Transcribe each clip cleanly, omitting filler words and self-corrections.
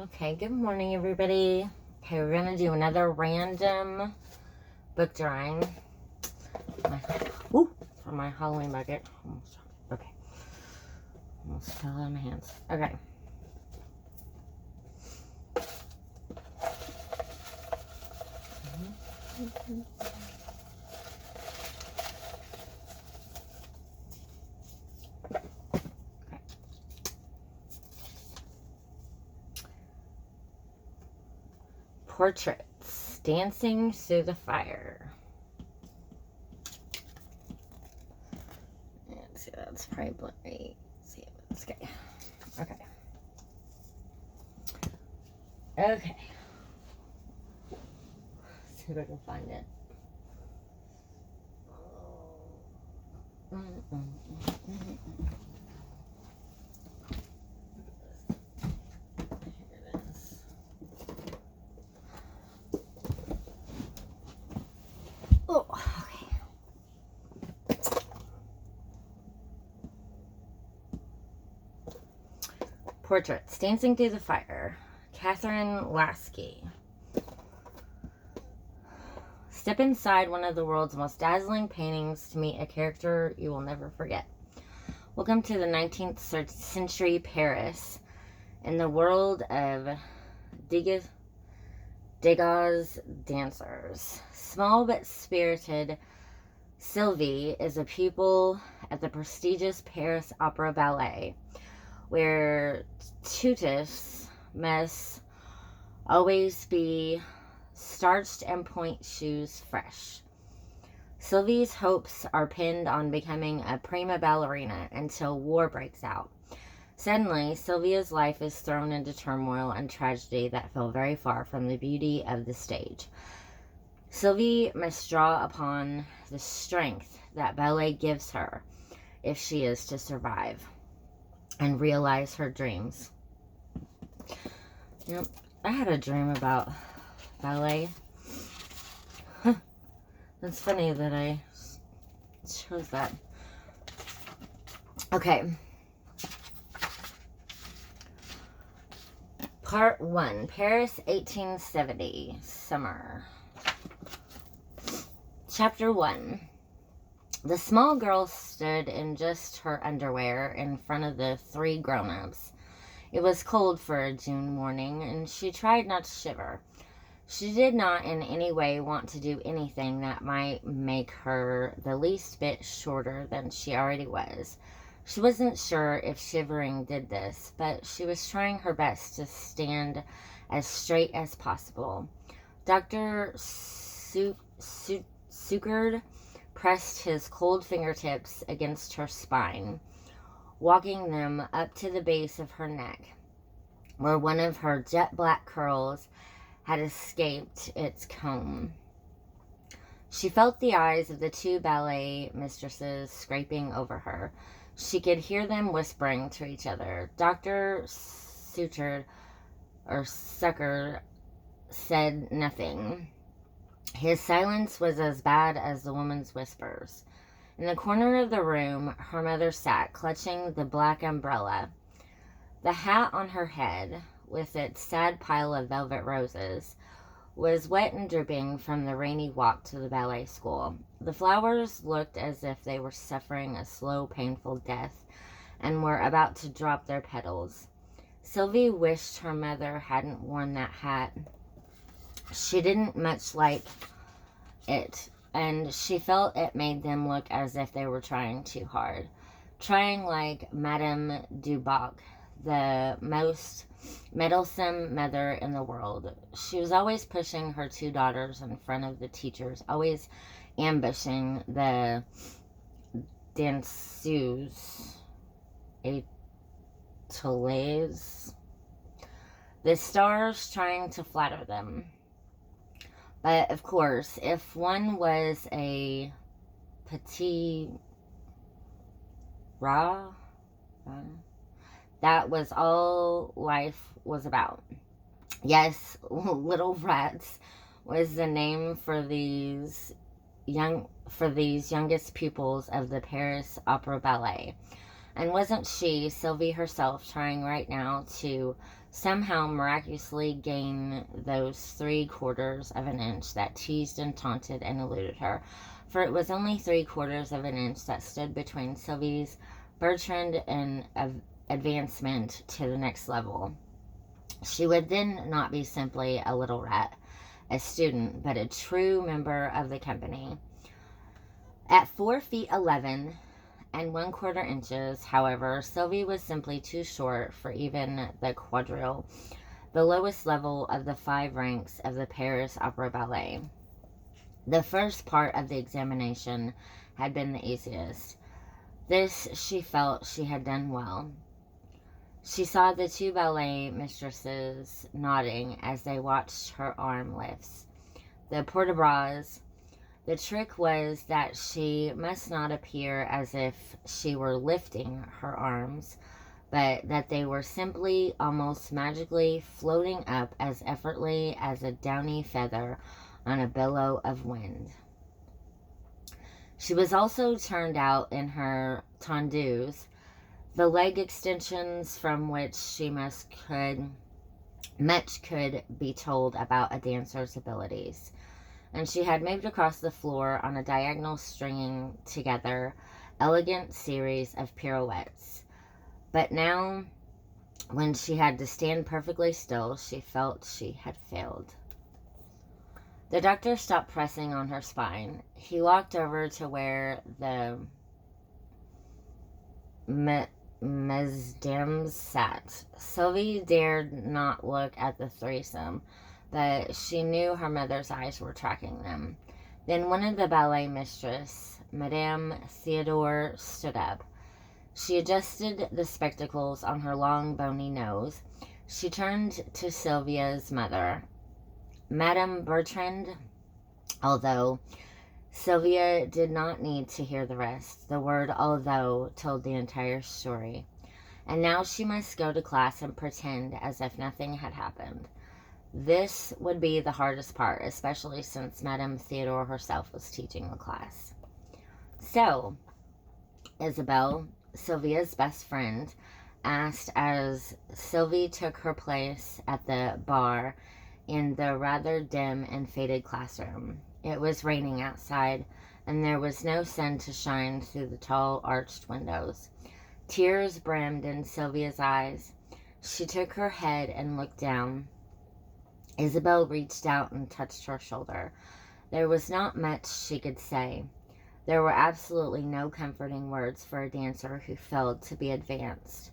Okay, good morning, everybody. Okay, we're gonna do another random book drawing. For my Halloween bucket. Okay. Almost fell out of my hands. Okay. Portraits. Dancing through the fire. Let's see, that's probably blurry. Let's see, let's go. Okay. Okay. Let's see if I can find it. Here it is. Oh, okay. Portraits. Dancing Through the Fire. Catherine Lasky. Step inside one of the world's most dazzling paintings to meet a character you will never forget. Welcome to the 19th century Paris in the world of Degas dancers. Small but spirited, Sylvie is a pupil at the prestigious Paris Opera Ballet, where tutors must always be starched and point shoes fresh. Sylvie's hopes are pinned on becoming a prima ballerina until war breaks out. Suddenly, Sylvia's life is thrown into turmoil and tragedy that feel very far from the beauty of the stage. Sylvie must draw upon the strength that ballet gives her if she is to survive and realize her dreams. Yep, I had a dream about ballet. It's funny that I chose that. Okay. Part 1. Paris, 1870. Summer. Chapter 1. The small girl stood in just her underwear in front of the three grown-ups. It was cold for a June morning, and she tried not to shiver. She did not in any way want to do anything that might make her the least bit shorter than she already was. She wasn't sure if shivering did this, but she was trying her best to stand as straight as possible. Dr. Suchard pressed his cold fingertips against her spine, walking them up to the base of her neck, where one of her jet black curls had escaped its comb. She felt the eyes of the two ballet mistresses scraping over her. She could hear them whispering to each other. Dr. Suchard said nothing. His silence was as bad as the woman's whispers. In the corner of the room, her mother sat, clutching the black umbrella. The hat on her head, with its sad pile of velvet roses, was wet and dripping from the rainy walk to the ballet school. The flowers looked as if they were suffering a slow, painful death and were about to drop their petals. Sylvie wished her mother hadn't worn that hat. She didn't much like it, and she felt it made them look as if they were trying too hard. Trying like Madame Duboc, the most meddlesome mother in the world. She was always pushing her two daughters in front of the teachers, always ambushing the danseuses, étoiles, the stars, trying to flatter them. But of course, if one was a petit rat, that was all life was about. Yes, Little Rats was the name for these youngest pupils of the Paris Opera Ballet. And wasn't she, Sylvie herself, trying right now to somehow miraculously gain those 3/4 of an inch that teased and taunted and eluded her. For it was only 3/4 of an inch that stood between Sylvie's Bertrand and advancement to the next level. She would then not be simply a little rat, a student, but a true member of the company. At 4 feet 11 and 1/4 inches, however, Sylvie was simply too short for even the quadrille, the lowest level of the 5 ranks of the Paris Opera Ballet. The first part of the examination had been the easiest. This she felt she had done well. She saw the 2 ballet mistresses nodding as they watched her arm lifts. The port de bras. The trick was that she must not appear as if she were lifting her arms, but that they were simply, almost magically, floating up as effortlessly as a downy feather on a billow of wind. She was also turned out in her tendus, the leg extensions from which much could be told about a dancer's abilities. And she had moved across the floor on a diagonal, stringing together elegant series of pirouettes. But now, when she had to stand perfectly still, she felt she had failed. The doctor stopped pressing on her spine. He walked over to where the mesdames sat. Sylvie dared not look at the threesome, but she knew her mother's eyes were tracking them. Then one of the ballet mistresses, Madame Theodore, stood up. She adjusted the spectacles on her long, bony nose. She turned to Sylvia's mother, Madame Bertrand, although Sylvia did not need to hear the rest. The word although told the entire story. And now she must go to class and pretend as if nothing had happened. This would be the hardest part, especially since Madame Theodore herself was teaching the class. So, Isabelle, Sylvia's best friend, asked as Sylvie took her place at the bar in the rather dim and faded classroom. It was raining outside, and there was no sun to shine through the tall arched windows. Tears brimmed in Sylvia's eyes. She took her head and looked down. Isabelle reached out and touched her shoulder. There was not much she could say. There were absolutely no comforting words for a dancer who failed to be advanced.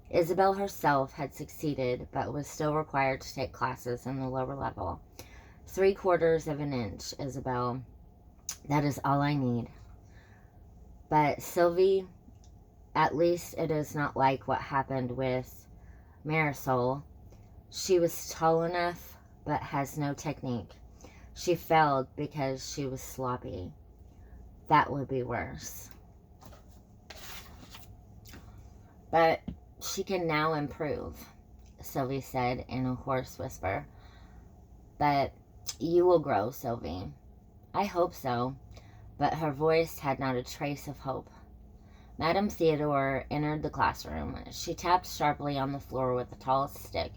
Isabelle herself had succeeded, but was still required to take classes in the lower level. 3/4 of an inch, Isabelle. That is all I need. But Sylvie, at least it is not like what happened with Marisol. She was tall enough, but has no technique. She failed because she was sloppy. That would be worse. But she can now improve, Sylvie said in a hoarse whisper. But you will grow, Sylvie. I hope so. But her voice had not a trace of hope. Madame Theodore entered the classroom. She tapped sharply on the floor with the tallest stick,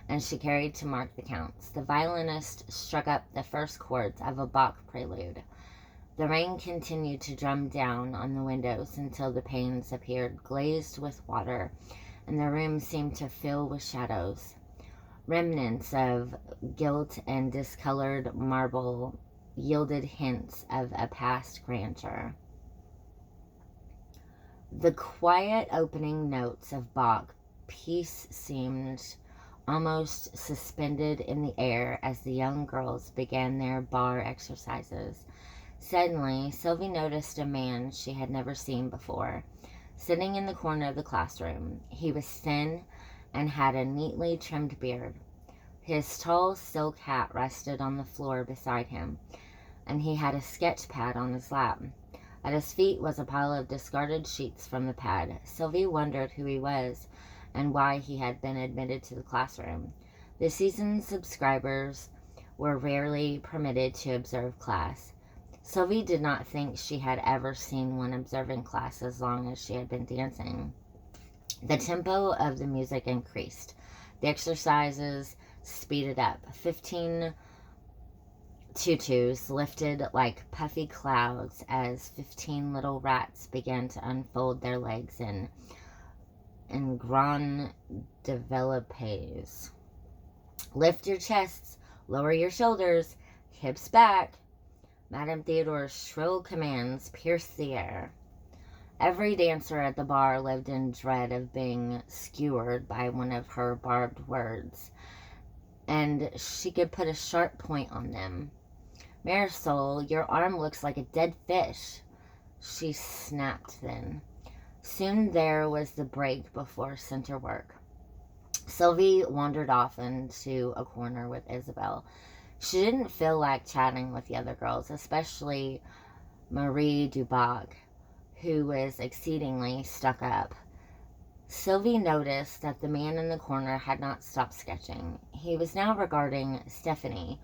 and she carried to mark the counts. The violinist struck up the first chords of a Bach prelude. The rain continued to drum down on the windows until the panes appeared glazed with water, and the room seemed to fill with shadows. Remnants of gilt and discolored marble yielded hints of a past grandeur. The quiet opening notes of Bach peace seemed almost suspended in the air as the young girls began their bar exercises. Suddenly, Sylvie noticed a man she had never seen before, sitting in the corner of the classroom. He was thin and had a neatly trimmed beard. His tall silk hat rested on the floor beside him, and he had a sketch pad on his lap. At his feet was a pile of discarded sheets from the pad. Sylvie wondered who he was and why he had been admitted to the classroom. The season subscribers were rarely permitted to observe class. Sylvie did not think she had ever seen one observing class as long as she had been dancing. The tempo of the music increased. The exercises speeded up. 15 tutus lifted like puffy clouds as 15 little rats began to unfold their legs in grand developes. Lift your chests, lower your shoulders, hips back. Madame Theodore's shrill commands pierced the air. Every dancer at the bar lived in dread of being skewered by one of her barbed words, and she could put a sharp point on them. Marisol, your arm looks like a dead fish, she snapped then. Soon there was the break before center work. Sylvie wandered off into a corner with Isabelle. She didn't feel like chatting with the other girls, especially Marie Duboc, who was exceedingly stuck up. Sylvie noticed that the man in the corner had not stopped sketching. He was now regarding Stephanie,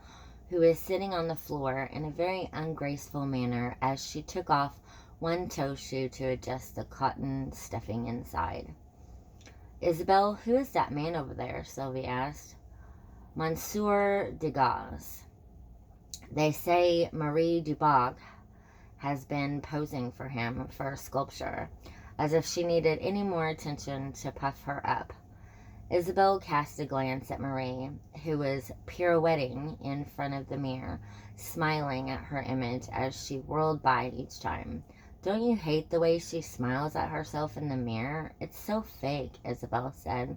who was sitting on the floor in a very ungraceful manner as she took off one toe shoe to adjust the cotton stuffing inside. Isabelle, who is that man over there? Sylvie asked. Monsieur Degas. They say Marie Duboc has been posing for him for a sculpture, as if she needed any more attention to puff her up. Isabelle cast a glance at Marie, who was pirouetting in front of the mirror, smiling at her image as she whirled by each time. Don't you hate the way she smiles at herself in the mirror? It's so fake, Isabelle said.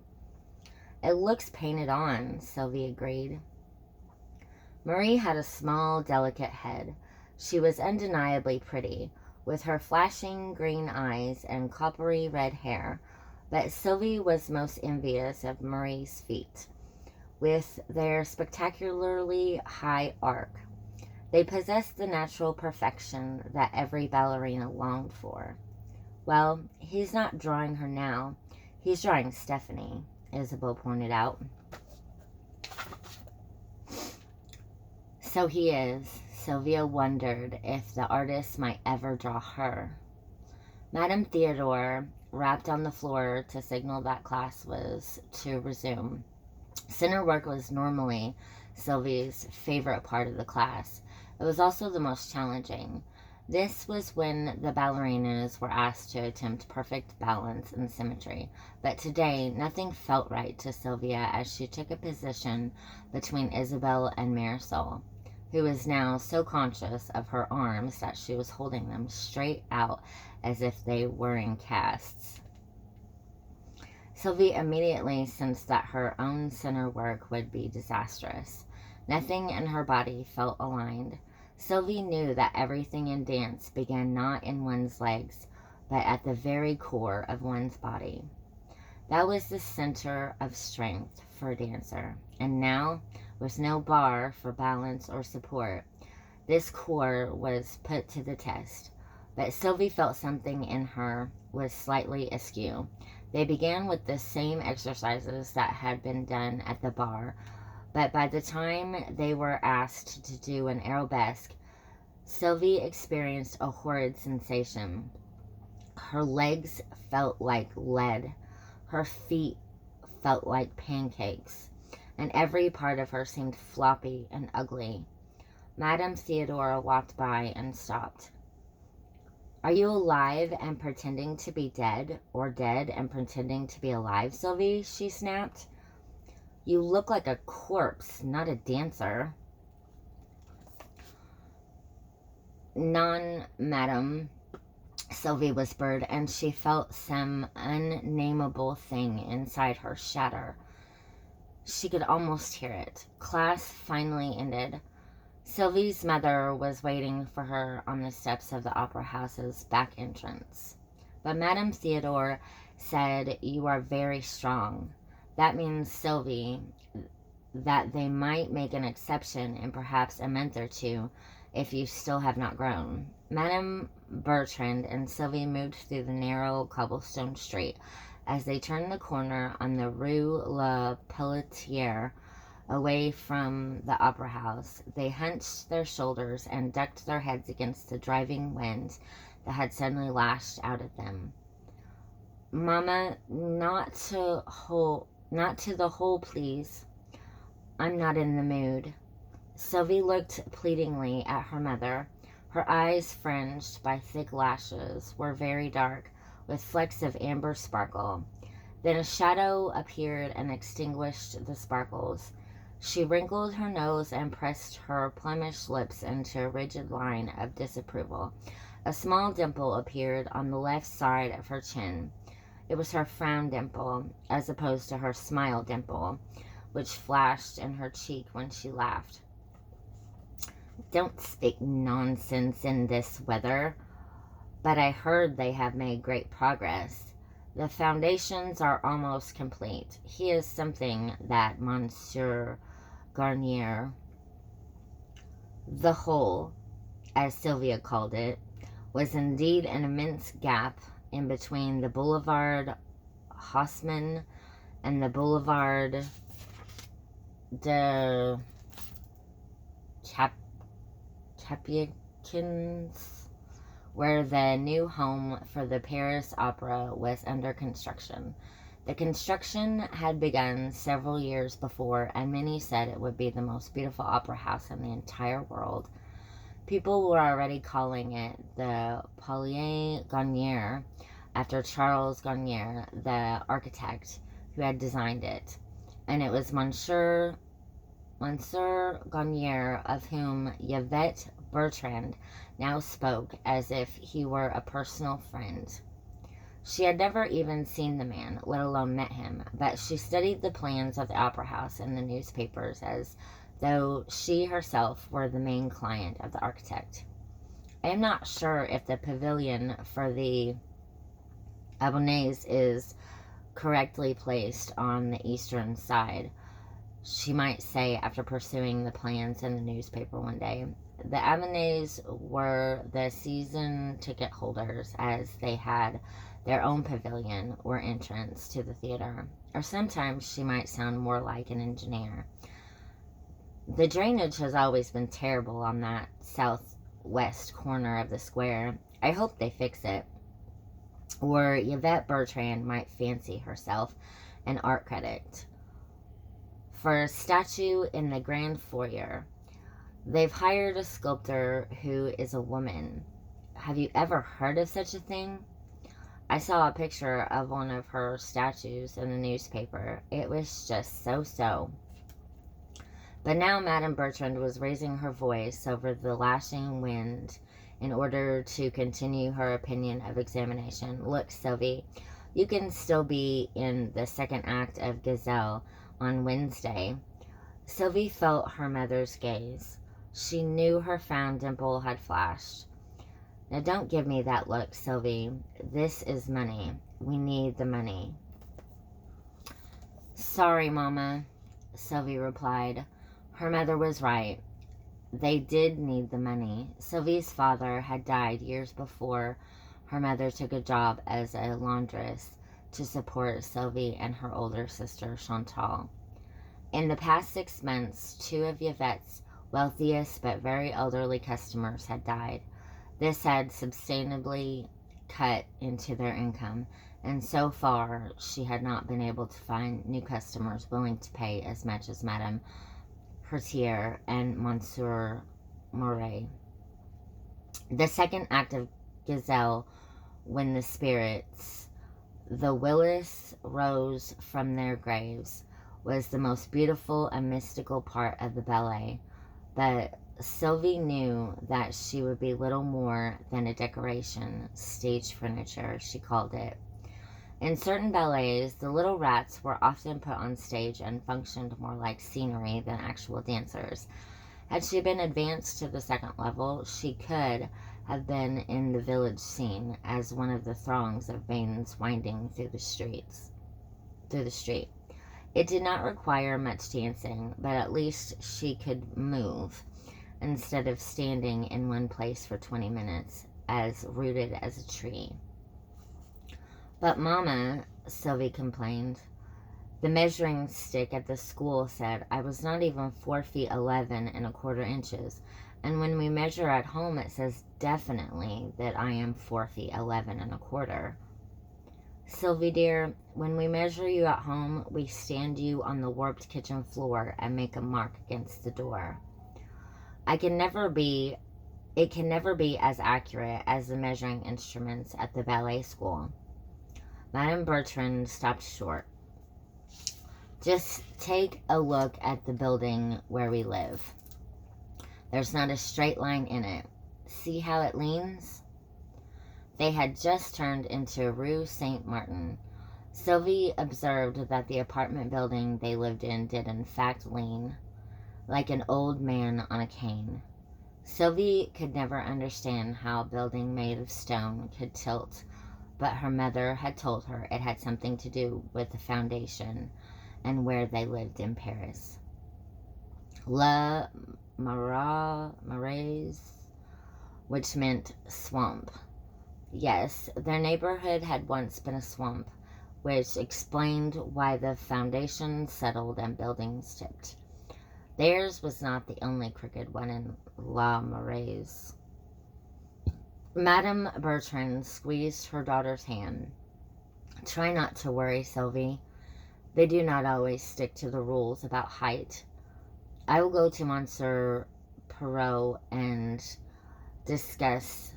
It looks painted on, Sylvie agreed. Marie had a small, delicate head. She was undeniably pretty, with her flashing green eyes and coppery red hair, but Sylvie was most envious of Marie's feet, with their spectacularly high arc. They possessed the natural perfection that every ballerina longed for. Well, he's not drawing her now. He's drawing Stephanie, Isabelle pointed out. So he is. Sylvia wondered if the artist might ever draw her. Madame Theodore rapped on the floor to signal that class was to resume. Center work was normally Sylvie's favorite part of the class. It was also the most challenging. This was when the ballerinas were asked to attempt perfect balance and symmetry. But today, nothing felt right to Sylvia as she took a position between Isabelle and Marisol, who was now so conscious of her arms that she was holding them straight out as if they were in casts. Sylvie immediately sensed that her own center work would be disastrous. Nothing in her body felt aligned. Sylvie knew that everything in dance began not in one's legs, but at the very core of one's body. That was the center of strength for a dancer, and now, with no bar for balance or support, this core was put to the test. But Sylvie felt something in her was slightly askew. They began with the same exercises that had been done at the bar, but by the time they were asked to do an arabesque, Sylvie experienced a horrid sensation. Her legs felt like lead, her feet felt like pancakes, and every part of her seemed floppy and ugly. Madame Theodore walked by and stopped. Are you alive and pretending to be dead, or dead and pretending to be alive, Sylvie? She snapped. You look like a corpse, not a dancer. Non, madame, Sylvie whispered, and she felt some unnameable thing inside her shatter. She could almost hear it. Class finally ended. Sylvie's mother was waiting for her on the steps of the Opera House's back entrance. But Madame Theodore said, You are very strong. That means, Sylvie, that they might make an exception in perhaps a month or two if you still have not grown. Madame Bertrand and Sylvie moved through the narrow cobblestone street. As they turned the corner on the Rue La Pelletière, away from the Opera House, they hunched their shoulders and ducked their heads against the driving wind that had suddenly lashed out at them. Mama, not to hold Not to the hole, please. I'm not in the mood. Sylvie looked pleadingly at her mother. Her eyes, fringed by thick lashes, were very dark, with flecks of amber sparkle. Then a shadow appeared and extinguished the sparkles. She wrinkled her nose and pressed her plumpish lips into a rigid line of disapproval. A small dimple appeared on the left side of her chin. It was her frown dimple, as opposed to her smile dimple, which flashed in her cheek when she laughed. Don't speak nonsense in this weather, but I heard they have made great progress. The foundations are almost complete. He is something, that Monsieur Garnier. The hole, as Sylvia called it, was indeed an immense gap in between the Boulevard Haussmann and the Boulevard de Capucines, where the new home for the Paris Opera was under construction. The construction had begun several years before, and many said it would be the most beautiful opera house in the entire world. People were already calling it the Palais Garnier, after Charles Garnier, the architect who had designed it, and it was Monsieur Garnier of whom Yvette Bertrand now spoke as if he were a personal friend. She had never even seen the man, let alone met him, but she studied the plans of the opera house in the newspapers as though she herself were the main client of the architect. I am not sure if the pavilion for the Abonnés is correctly placed on the eastern side, she might say after pursuing the plans in the newspaper one day. The Abonnés were the season ticket holders, as they had their own pavilion or entrance to the theater, or sometimes she might sound more like an engineer. The drainage has always been terrible on that southwest corner of the square. I hope they fix it. Or Yvette Bertrand might fancy herself an art critic. For a statue in the grand foyer, they've hired a sculptor who is a woman. Have you ever heard of such a thing? I saw a picture of one of her statues in the newspaper. It was just so-so. But now Madame Bertrand was raising her voice over the lashing wind in order to continue her opinion of examination. Look, Sylvie, you can still be in the second act of Gazelle on Wednesday. Sylvie felt her mother's gaze. She knew her frown dimple had flashed. Now don't give me that look, Sylvie. This is money. We need the money. Sorry, Mama, Sylvie replied. Her mother was right. They did need the money. Sylvie's father had died years before her mother took a job as a laundress to support Sylvie and her older sister, Chantal. In the past 6 months, 2 of Yvette's wealthiest but very elderly customers had died. This had substantially cut into their income, and so far she had not been able to find new customers willing to pay as much as Madame Hertier and Monsieur Moret. The second act of Gazelle, when the spirits, the Willis, rose from their graves, was the most beautiful and mystical part of the ballet, but Sylvie knew that she would be little more than a decoration, stage furniture, she called it. In certain ballets, the little rats were often put on stage and functioned more like scenery than actual dancers. Had she been advanced to the second level, she could have been in the village scene as one of the throngs of vanes winding through the street. It did not require much dancing, but at least she could move, instead of standing in one place for 20 minutes, as rooted as a tree. But Mama, Sylvie complained, the measuring stick at the school said I was not even 4 feet 11 and a quarter inches, and when we measure at home it says definitely that I am 4 feet 11 and a quarter. Sylvie dear, when we measure you at home, we stand you on the warped kitchen floor and make a mark against the door. It can never be as accurate as the measuring instruments at the ballet school. Madame Bertrand stopped short. Just take a look at the building where we live. There's not a straight line in it. See how it leans? They had just turned into Rue Saint Martin. Sylvie observed that the apartment building they lived in did in fact lean, like an old man on a cane. Sylvie could never understand how a building made of stone could tilt, but her mother had told her it had something to do with the foundation and where they lived in Paris. La Marais, which meant swamp. Yes, their neighborhood had once been a swamp, which explained why the foundation settled and buildings tipped. Theirs was not the only crooked one in La Marais. Madame Bertrand squeezed her daughter's hand. Try not to worry, Sylvie. They do not always stick to the rules about height. I will go to Monsieur Perrault and discuss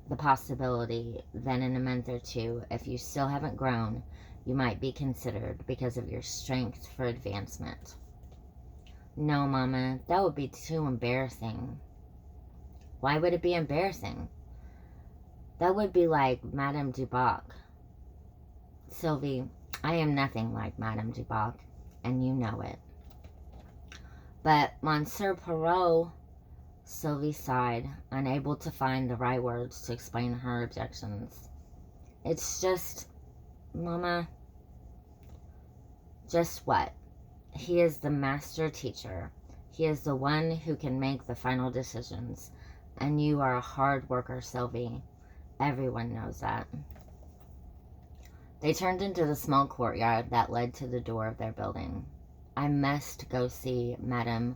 the possibility. Then in a month or two, if you still haven't grown, you might be considered because of your strength for advancement. No, Mama, that would be too embarrassing. Why would it be embarrassing? That would be like Madame Dubac. Sylvie, I am nothing like Madame Dubac, and you know it. But Monsieur Perrault, Sylvie sighed, unable to find the right words to explain her objections. It's just, Mama. Just what? He is the master teacher. He is the one who can make the final decisions. And you are a hard worker, Sylvie. Everyone knows that. They turned into the small courtyard that led to the door of their building. I must go see Madame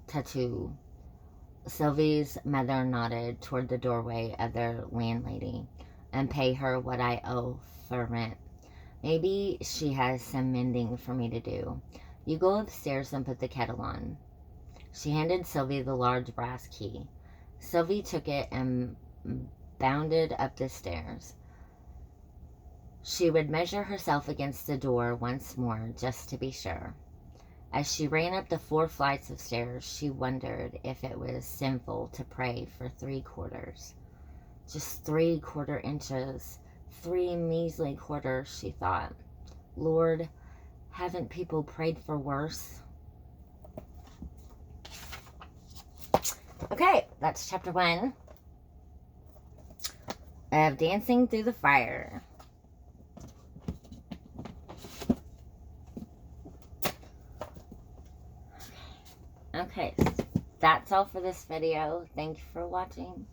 Tattoo. Sylvie's mother nodded toward the doorway of their landlady, and pay her what I owe for rent. Maybe she has some mending for me to do. You go upstairs and put the kettle on. She handed Sylvie the large brass key. Sylvie took it and bounded up the stairs. She would measure herself against the door once more, just to be sure. As she ran up the 4 flights of stairs, she wondered if it was sinful to pray for 3 quarters. Just 3/4 inches. 3 measly quarters, she thought. Lord, haven't people prayed for worse? Okay, that's chapter 1 of Dancing Through the Fire. Okay, that's all for this video. Thank you for watching.